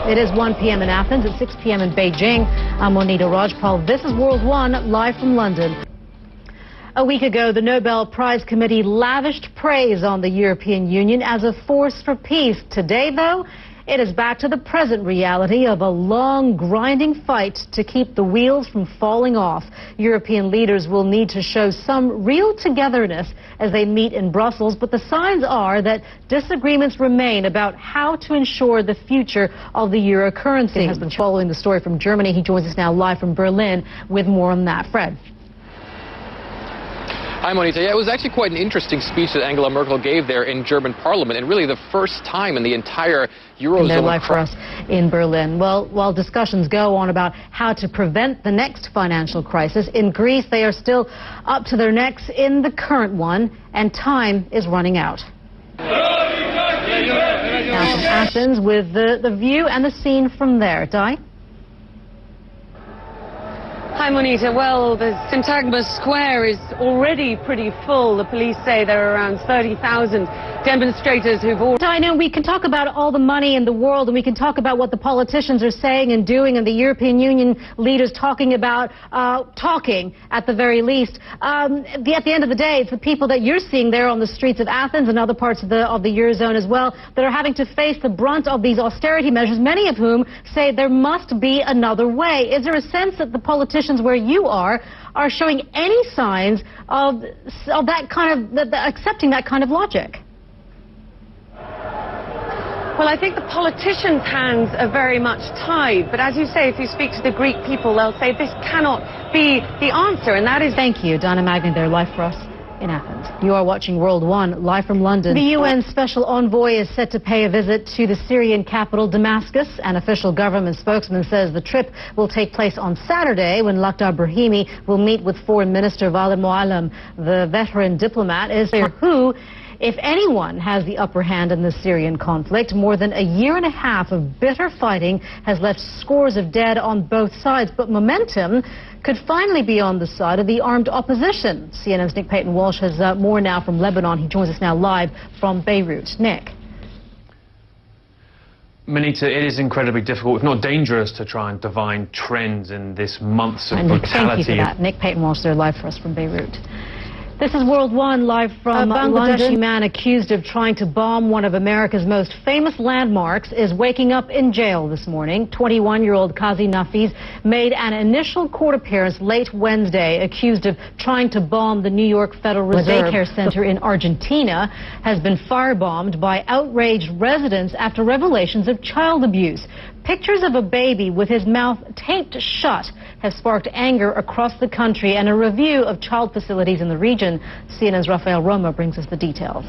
It is 1 p.m. in Athens, it's 6 p.m. in Beijing. I'm Monita Rajpal. This is World One, live from London. A week ago, the Nobel Prize Committee lavished praise on the European Union as a force for peace. Today, though, it is back to the present reality of a long, grinding fight to keep the wheels from falling off. European leaders will need to show some real togetherness as they meet in Brussels, but the signs are that disagreements remain about how to ensure the future of the euro currency. He has been following the story from Germany. He joins us now live from Berlin with more on that. Fred. Hi, Monita. Yeah, it was actually quite an interesting speech that Angela Merkel gave there in German Parliament, and really the first time in the entire Eurozone. They're live for us in Berlin. Well, while discussions go on about how to prevent the next financial crisis, in Greece they are still up to their necks in the current one, and time is running out. Now from Athens with the view and the scene from there. Di? Hi, Monita. Well, the Syntagma Square is already pretty full. The police say there are around 30,000 demonstrators who've already... I know we can talk about all the money in the world, and we can talk about what the politicians are saying and doing, and the European Union leaders talking about, talking at the very least. At the end of the day, it's the people that you're seeing there on the streets of Athens and other parts of the Eurozone as well that are having to face the brunt of these austerity measures, many of whom say there must be another way. Is there a sense that the politicians where you are showing any signs of that kind of accepting that kind of logic? Well, I think the politicians' hands are very much tied. But as you say, if you speak to the Greek people, they'll say this cannot be the answer, and that is... Thank you, Donna Magni, there live for us in Athens. You are watching World One, live from London. The UN Special Envoy is set to pay a visit to the Syrian capital, Damascus. An official government spokesman says the trip will take place on Saturday when Lakhdar Brahimi will meet with Foreign Minister Walid Muallim. The veteran diplomat is there who, if anyone has the upper hand in the Syrian conflict, more than a year and a half of bitter fighting has left scores of dead on both sides. But momentum could finally be on the side of the armed opposition. CNN's Nick Payton-Walsh has more now from Lebanon. He joins us now live from Beirut. Nick. Monita, it is incredibly difficult, if not dangerous, to try and divine trends in this months of brutality. Thank you for that. Nick Payton-Walsh there live for us from Beirut. This is World One, live from Bangladeshi man accused of trying to bomb one of America's most famous landmarks is waking up in jail this morning. 21-year-old Qazi Nafiz made an initial court appearance late Wednesday, accused of trying to bomb the New York Federal Reserve Daycare Center in Argentina, has been firebombed by outraged residents after revelations of child abuse. Pictures of a baby with his mouth taped shut have sparked anger across the country, and a review of child facilities in the region. CNN's Rafael Roma brings us the details.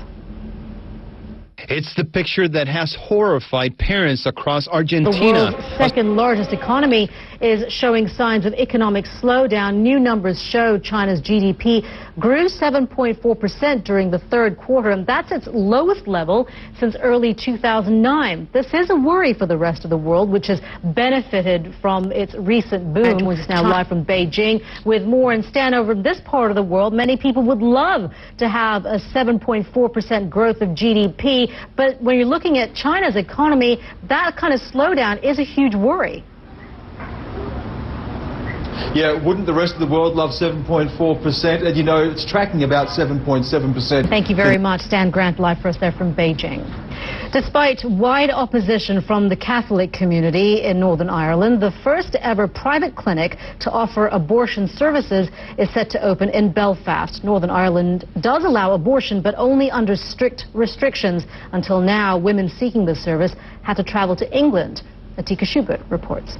It's the picture that has horrified parents across Argentina. The world's second largest economy is showing signs of economic slowdown. New numbers show China's GDP grew 7.4% during the third quarter, and that's its lowest level since early 2009. This is a worry for the rest of the world, which has benefited from its recent boom. Which is now live from Beijing with more. And stand over this part of the world, many people would love to have a 7.4% growth of GDP. But when you're looking at China's economy, that kind of slowdown is a huge worry. Yeah, wouldn't the rest of the world love 7.4%? And you know, it's tracking about 7.7%. Thank you very much. Stan Grant live for us there from Beijing. Despite wide opposition from the Catholic community in Northern Ireland, the first ever private clinic to offer abortion services is set to open in Belfast. Northern Ireland does allow abortion, but only under strict restrictions. Until now, women seeking the service had to travel to England. Atika Schubert reports.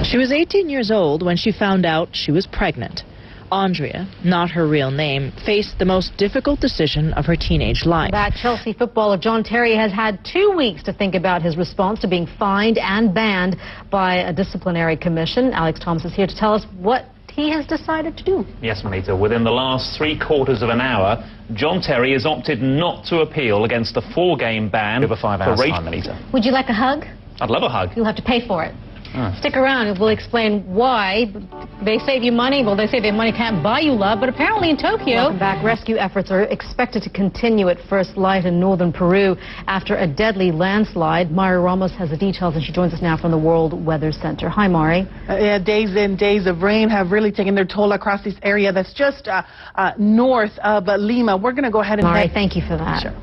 She was 18 years old when she found out she was pregnant. Andrea, not her real name, faced the most difficult decision of her teenage life. That Chelsea footballer John Terry has had 2 weeks to think about his response to being fined and banned by a disciplinary commission. Alex Thomas is here to tell us what he has decided to do. Yes, Monita. Within the last 3/4 of an hour, John Terry has opted not to appeal against a 4-game ban over 5 hours time, Monita. Would you like a hug? I'd love a hug. You'll have to pay for it. Stick around. We'll explain why. They save you money. Well, they say their money can't buy you love, but apparently in Tokyo, welcome back. Rescue efforts are expected to continue at first light in northern Peru after a deadly landslide. Mari Ramos has the details, and she joins us now from the World Weather Center. Hi, Mari. Yeah, days and days of rain have really taken their toll across this area that's just north of Lima. We're going to go ahead and... Mari, thank you for that. Sure.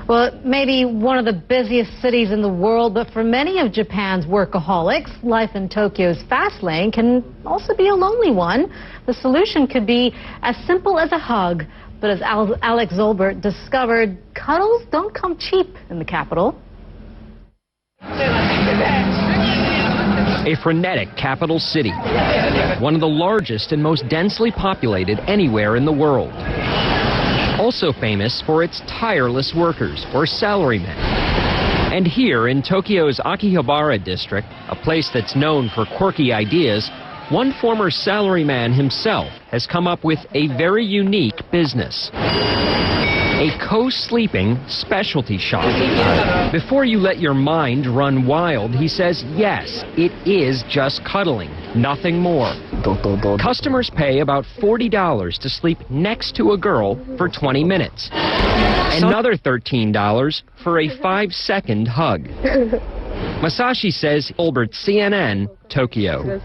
Well, it may be one of the busiest cities in the world, but for many of Japan's workaholics, life in Tokyo's fast lane can also be a lonely one. The solution could be as simple as a hug. But as Alex Zolbert discovered, cuddles don't come cheap in the capital. A frenetic capital city, one of the largest and most densely populated anywhere in the world. Also famous for its tireless workers, or salarymen. And here in Tokyo's Akihabara district, a place that's known for quirky ideas, one former salaryman himself has come up with a very unique business. A co-sleeping specialty shop. Before you let your mind run wild, he says, yes, it is just cuddling, nothing more. Customers pay about $40 to sleep next to a girl for 20 minutes. Another $13 for a 5-second hug. Masashi says, Albert, CNN, Tokyo.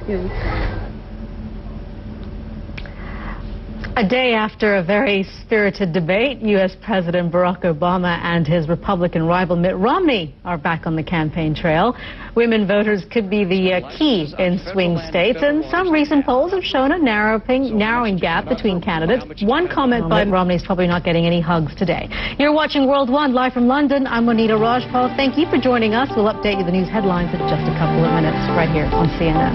A day after a very spirited debate, U.S. President Barack Obama and his Republican rival Mitt Romney are back on the campaign trail. Women voters could be the key in swing states, and some recent polls have shown a narrowing gap between candidates. One comment by Romney's probably not getting any hugs today. You're watching World One live from London. I'm Monita Rajpal. Thank you for joining us. We'll update you the news headlines in just a couple of minutes right here on CNN.